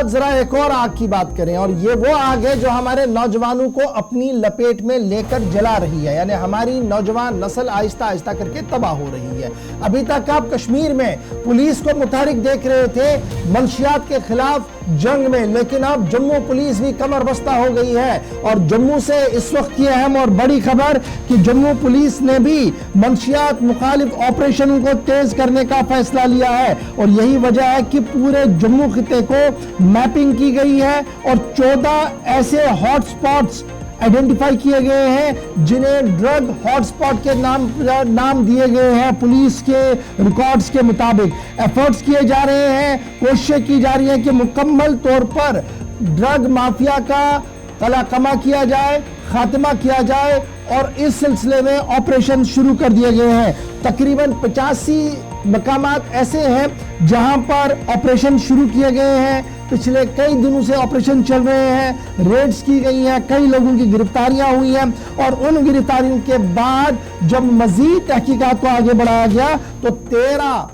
जरा एक और आग की बात करें, और ये वो आग है जो हमारे नौजवानों को अपनी लपेट में लेकर जला रही है। यानी हमारी नौजवान नस्ल आहिस्ता आहिस्ता करके तबाह हो रही है। अभी तक आप कश्मीर में पुलिस को मुतहरिक देख रहे थे मंशियात के खिलाफ जंग में, लेकिन अब जम्मू पुलिस भी कमर बस्ता हो गई है। और जम्मू से इस वक्त की अहम और बड़ी खबर कि जम्मू पुलिस ने भी मंशियात मुखालिफ ऑपरेशनों को तेज करने का फैसला लिया है। और यही वजह है कि पूरे जम्मू खिते को मैपिंग की गई है और 14 ऐसे हॉटस्पॉट्स आइडेंटिफाई किए गए हैं जिन्हें ड्रग हॉटस्पॉट के नाम दिए गए हैं। पुलिस के रिकॉर्ड्स के मुताबिक एफर्ट्स किए जा रहे हैं, कोशिशें की जा रही हैं कि मुकम्मल तौर पर ड्रग माफिया का कलाकमा किया जाए, खात्मा किया जाए। और इस सिलसिले में ऑपरेशन शुरू कर दिए गए हैं। तकरीबन 85 मकामात ऐसे हैं जहां पर ऑपरेशन शुरू किए गए हैं। पिछले कई दिनों से ऑपरेशन चल रहे हैं, रेड्स की गई हैं, कई लोगों की गिरफ्तारियां हुई हैं। और उन गिरफ्तारियों के बाद जब मजीद तहकीकात को आगे बढ़ाया गया तो 13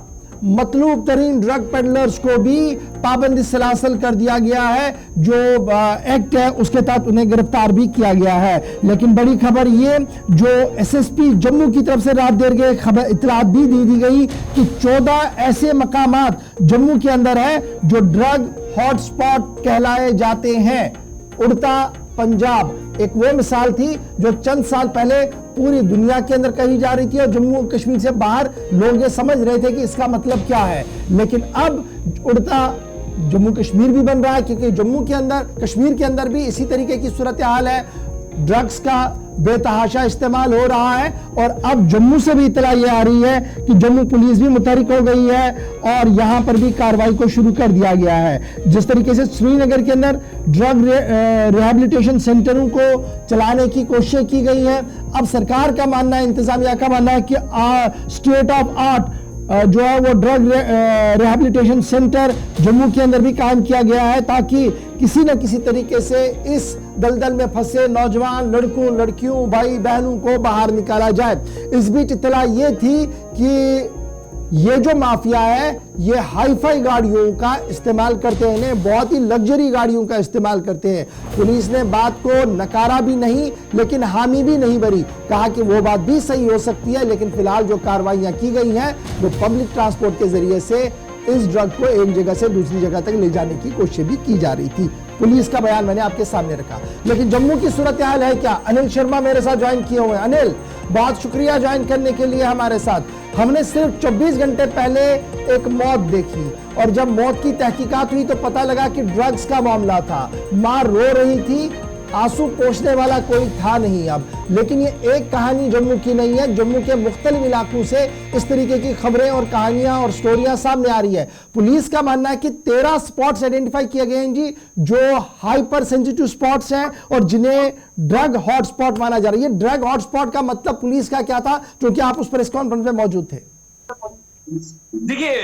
मतलूब तरीन ड्रग पेडलर्स को भी पाबंदी सलासल कर दिया गया है। जो एक्ट है उसके तहत उन्हें गिरफ्तार भी किया गया है। लेकिन बड़ी खबर ये, जो एसएसपी जम्मू की तरफ से रात देर के खबर इतलात भी दी गई कि 14 ऐसे मकामात जम्मू के अंदर है जो ड्रग हॉटस्पॉट कहलाए जाते हैं। उड़ता पंजाब एक वो मिसाल थी जो चंद साल पहले पूरी दुनिया के अंदर कही जा रही थी और जम्मू कश्मीर से बाहर लोग ये समझ रहे थे कि इसका मतलब क्या है। लेकिन अब उड़ता जम्मू कश्मीर भी बन रहा है, क्योंकि जम्मू के अंदर, कश्मीर के अंदर भी इसी तरीके की सूरत हाल है। ड्रग्स का बेतहाशा इस्तेमाल हो रहा है। और अब जम्मू से भी इतला ये आ रही है कि जम्मू पुलिस भी मुतहरिक हो गई है और यहां पर भी कार्रवाई को शुरू कर दिया गया है। जिस तरीके से श्रीनगर के अंदर ड्रग रिहैबिलिटेशन सेंटरों को चलाने की कोशिशें की गई हैं, अब सरकार का मानना है, इंतजामिया का मानना है कि स्टेट ऑफ आर्ट जो है वो ड्रग रिहैबिलिटेशन सेंटर जम्मू के अंदर भी कायम किया गया है, ताकि किसी न किसी तरीके से इस दलदल में फंसे नौजवान लड़कों, लड़कियों, भाई बहनों को बाहर निकाला जाए। इस बीच इत्तला ये थी कि ये जो माफिया है ये हाईफाई गाड़ियों का इस्तेमाल करते हैं, बहुत ही लग्जरी गाड़ियों का इस्तेमाल करते हैं। पुलिस ने बात को नकारा भी नहीं लेकिन हामी भी नहीं भरी, कहा कि वो बात भी सही हो सकती है। लेकिन फिलहाल जो कार्रवाइयां की गई हैं वो पब्लिक ट्रांसपोर्ट के जरिए से इस ड्रग को एक जगह से दूसरी जगह तक ले जाने की कोशिश भी की जा रही थी। पुलिस का बयान मैंने आपके सामने रखा। लेकिन जम्मू की सूरत हाल है क्या? अनिल शर्मा मेरे साथ ज्वाइन किए हुए हैं। अनिल, बहुत शुक्रिया ज्वाइन करने के लिए हमारे साथ। हमने सिर्फ 24 घंटे पहले एक मौत देखी और जब मौत की तहकीकात हुई तो पता लगा कि ड्रग्स का मामला था। मां रो रही थी, आंसू पोंछने वाला कोई था नहीं अब। लेकिन ये एक कहानी जम्मू की नहीं है, जम्मू के मुख्तलिफ इलाकों से इस तरीके की खबरें और कहानियां और स्टोरियां सामने आ रही है। पुलिस का मानना है कि 13 स्पॉट्स आइडेंटिफाई किए गए हैं जी, जो हाइपर सेंसिटिव स्पॉट्स हैं और जिन्हें ड्रग हॉटस्पॉट माना जा रहा है। ये ड्रग हॉटस्पॉट का मतलब पुलिस का क्या था, क्योंकि आप उस प्रेस कॉन्फ्रेंस में मौजूद थे? देखिए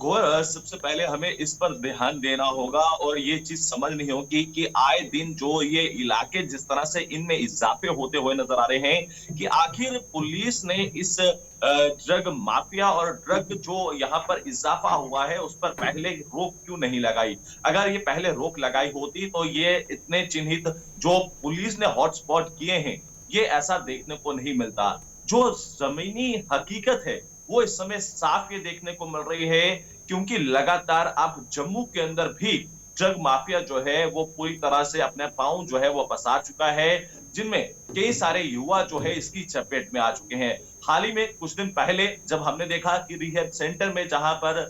गौर, सबसे पहले हमें इस पर ध्यान देना होगा और ये चीज समझनी होगी कि आए दिन जो ये इलाके जिस तरह से इनमें इजाफे होते हुए नजर आ रहे हैं कि आखिर पुलिस ने इस ड्रग माफिया और ड्रग जो यहाँ पर इजाफा हुआ है उस पर पहले रोक क्यों नहीं लगाई। अगर ये पहले रोक लगाई होती तो ये इतने चिन्हित जो पुलिस ने हॉटस्पॉट किए हैं ये ऐसा देखने को नहीं मिलता। जो जमीनी हकीकत है वो इस समय साफ ये देखने को मिल रही है, क्योंकि लगातार आप जम्मू के अंदर भी ड्रग माफिया जो है वो पूरी तरह से अपने पांव जो है वो पसार चुका है, जिनमें कई सारे युवा जो है इसकी चपेट में आ चुके हैं। हाल ही में कुछ दिन पहले जब हमने देखा कि रिहैब सेंटर में जहां पर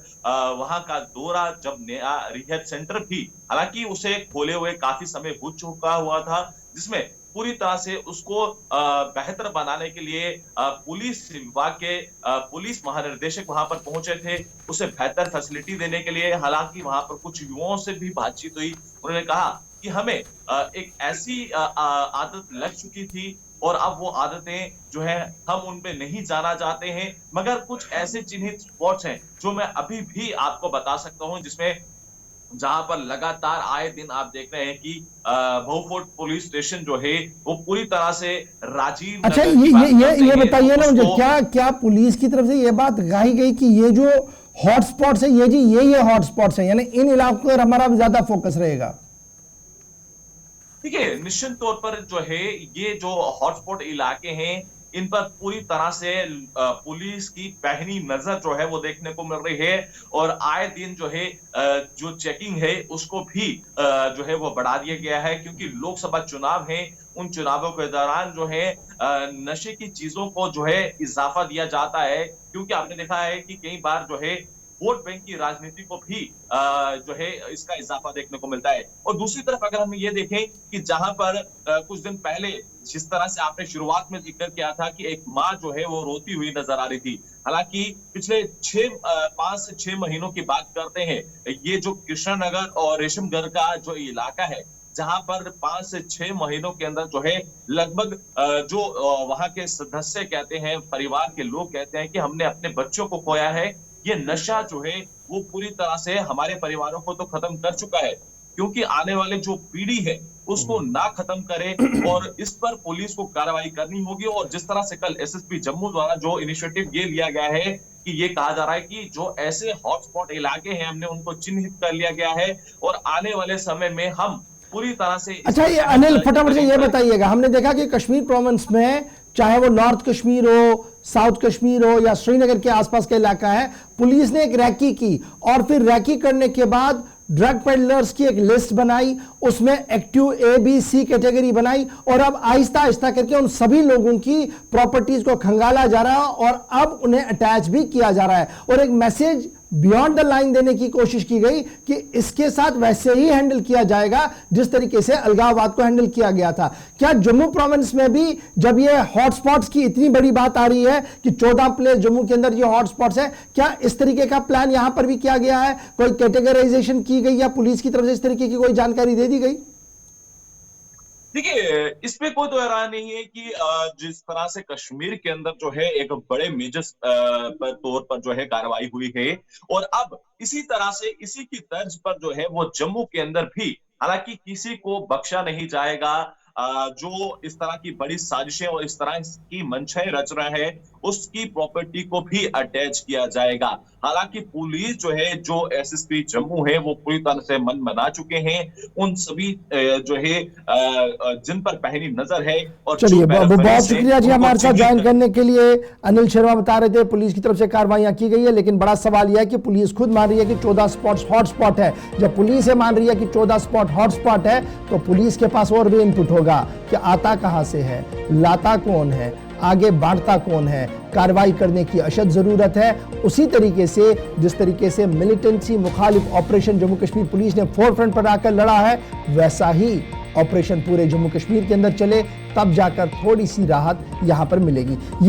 वहां का दौरा, जब नया रिहैब सेंटर भी हालांकि उसे खोले हुए काफी समय हो चुका हुआ था, जिसमें पूरी तरह से उसको बेहतर बनाने के लिए पुलिस विभाग के पुलिस महानिर्देशक वहां पर पहुंचे थे, उसे बेहतर फैसिलिटी देने के लिए। हालांकि वहां पर कुछ युवाओं से भी बातचीत हुई, उन्होंने कहा कि हमें एक ऐसी आदत लग चुकी थी और अब वो आदतें जो है हम उन पे नहीं जाना चाहते हैं। मगर कुछ ऐसे चिन्हित स्पॉट्स हैं जो मैं अभी भी आपको बता सकता हूं, जिसमें जहां पर लगातार आए दिन आप देख रहे हैं कि बहुफोर्ट पुलिस स्टेशन जो है वो पूरी तरह से राजीव। अच्छा, ये बताइए ना मुझे, क्या पुलिस की तरफ से ये बात कही गई कि ये जो हॉटस्पॉट्स है ये जी, ये हॉटस्पॉट्स है, यानी इन इलाकों पर हमारा ज्यादा फोकस रहेगा। देखिए, निश्चित तौर पर जो है ये जो हॉटस्पॉट इलाके हैं, इन पर पूरी तरह से पुलिस की पैनी नजर जो है वो देखने को मिल रही है, और आए दिन जो है जो चेकिंग है उसको भी जो है वो बढ़ा दिया गया है, क्योंकि लोकसभा चुनाव है। उन चुनावों के दौरान जो है नशे की चीजों को जो है इजाफा दिया जाता है, क्योंकि आपने देखा है कि कई बार जो है वोट बैंक की राजनीति को भी जो है इसका इजाफा देखने को मिलता है। और दूसरी तरफ अगर हम ये देखें कि जहां पर कुछ दिन पहले जिस तरह से आपने शुरुआत में जिक्र किया था कि एक माँ जो है वो रोती हुई नजर आ रही थी, हालांकि पिछले 5 से 6 महीनों की बात करते हैं, ये जो कृष्णनगर और रेशमगढ़ का जो इलाका है, जहां पर 5 से 6 महीनों के अंदर जो है लगभग जो वहां के सदस्य कहते हैं, परिवार के लोग कहते हैं कि हमने अपने बच्चों को खोया है। ये नशा जो है वो पूरी तरह से हमारे परिवारों को तो खत्म कर चुका है, क्योंकि आने वाले जो पीढ़ी है उसको ना खत्म करे, और इस पर पुलिस को कार्रवाई करनी होगी। और जिस तरह से कल एसएसपी जम्मू द्वारा जो इनिशिएटिव ये लिया गया है कि ये कहा जा रहा है कि जो ऐसे हॉटस्पॉट इलाके हैं हमने उनको चिन्हित कर लिया गया है, और आने वाले समय में हम पूरी तरह से। अच्छा, ये अनिल फटाफट से ये बताइएगा, हमने देखा कि कश्मीर प्रोविंस में चाहे वो नॉर्थ कश्मीर हो, साउथ कश्मीर हो या श्रीनगर के आसपास का इलाका है, पुलिस ने एक रैकी की और फिर रैकी करने के बाद ड्रग पेडलर्स की एक लिस्ट बनाई, उसमें active A B C category बनाई, और अब आहिस्ता आहिस्ता करके उन सभी लोगों की प्रॉपर्टीज को खंगाला जा रहा है और अब उन्हें अटैच भी किया जा रहा है, और एक मैसेज बियॉन्ड द लाइन देने की कोशिश की गई कि इसके साथ वैसे ही हैंडल किया जाएगा जिस तरीके से अलगाववाद को हैंडल किया गया था। क्या जम्मू प्रोविंस में भी जब ये हॉटस्पॉट्स की इतनी बड़ी बात आ रही है कि 14 प्लेस जम्मू के अंदर ये हॉटस्पॉट्स है, क्या इस तरीके का प्लान यहां पर भी किया गया है? कोई कैटेगराइजेशन की गई या पुलिस की तरफ से इस तरीके की कोई जानकारी दे दी गई? देखिए, इसमें कोई दो राय नहीं है कि जिस तरह से कश्मीर के अंदर जो है एक बड़े मेजर पर तौर पर जो है कार्रवाई हुई है, और अब इसी तरह से इसी की तर्ज पर जो है वो जम्मू के अंदर भी, हालांकि किसी को बख्शा नहीं जाएगा। जो इस तरह की बड़ी साजिशें और इस तरह की मंशें रच रहा है उसकी प्रॉपर्टी को भी अटैच किया जाएगा। हालांकि पुलिस जो है, जो एसएसपी जम्मू है, वो पूरी तरह से मन बना चुके हैं। उन सभी जो है जिन पर पहनी नजर है, और चलिए बहुत शुक्रिया जी हमारे साथ ज्वाइन करने के लिए। अनिल शर्मा बता रहे थे पुलिस की तरफ से कार्रवाइयां की गई है, लेकिन बड़ा सवाल यह है कि पुलिस खुद मान रही है कि 14 स्पॉट हॉटस्पॉट है। जब पुलिस ये मान रही है कि 14 स्पॉट हॉटस्पॉट है, तो पुलिस के पास और भी इनपुट होगा कि आता कहां से है, लाता कौन है, आगे बांटता कौन है। कार्रवाई करने की अशद जरूरत है। उसी तरीके से जिस तरीके से मिलिटेंसी मुखालिफ ऑपरेशन जम्मू कश्मीर पुलिस ने फोर फ्रंट पर आकर लड़ा है, वैसा ही ऑपरेशन पूरे जम्मू कश्मीर के अंदर चले, तब जाकर थोड़ी सी राहत यहां पर मिलेगी। ये